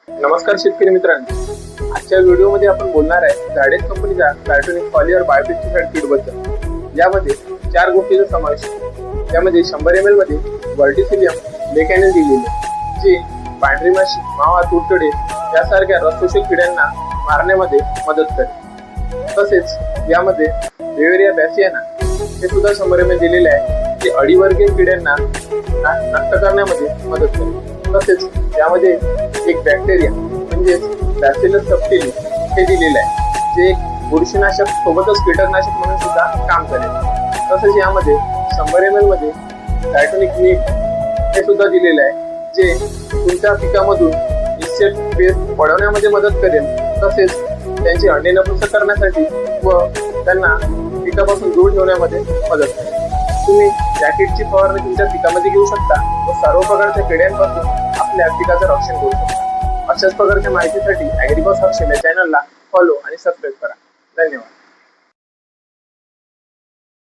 नमस्कार शेतकरी मित्रांनो, आजच्या व्हिडिओमध्ये आपण बोलणार आहे झाडेस कंपनीच्या कार्टोनिक फॉलियर बायोपेस्टिसाइड किट बद्दल। यामध्ये 4 गोष्टींचा समावेश आहे। त्यामध्ये 100 ml मध्ये व्हर्टिसिलियम लेकॅनिल दिलेले जे पांढरी माशी, मावा, तुडतुडे यासारख्या रसशोषक किड्यांना मारण्यामध्ये मदत करते। तसेच यामध्ये बेवेरिया बॅसियाना हे सुद्धा 100 ml दिलेले आहे जे अळीवर्गीय किड्यांना नष्ट करण्यामध्ये मदत करते। तसेच यामध्ये एक बॅक्टेरिया म्हणजे बॅसिलस सबटिली हे दिलेले आहे जे एक बुरशीनाशक सोबतच कीटकनाशक म्हणून सुद्धा काम करेल। तसेच यामध्ये 100 ml मध्ये कार्टोनिक नीम हे सुद्धा दिलेले आहे जे तुमच्या पिकामधून इन्सेक्ट पेस्ट पळवण्यामध्ये मदत करेल। तसेच त्यांची अंडे नपुंसक करण्यासाठी व त्यांना पिकापासून दूर ठेवण्यामध्ये मदत करेल। तुम्ही या किटची फवारणी तुमच्या पिकामध्ये घेऊ शकता व सर्व प्रकारच्या किड्यांपासून आपल्या पिकाचं रक्षण करू शकता। अशाच प्रकारच्या माहितीसाठी ॲग्रीबॉस हर्षल या चॅनलला फॉलो आणि सबस्क्राईब करा। धन्यवाद।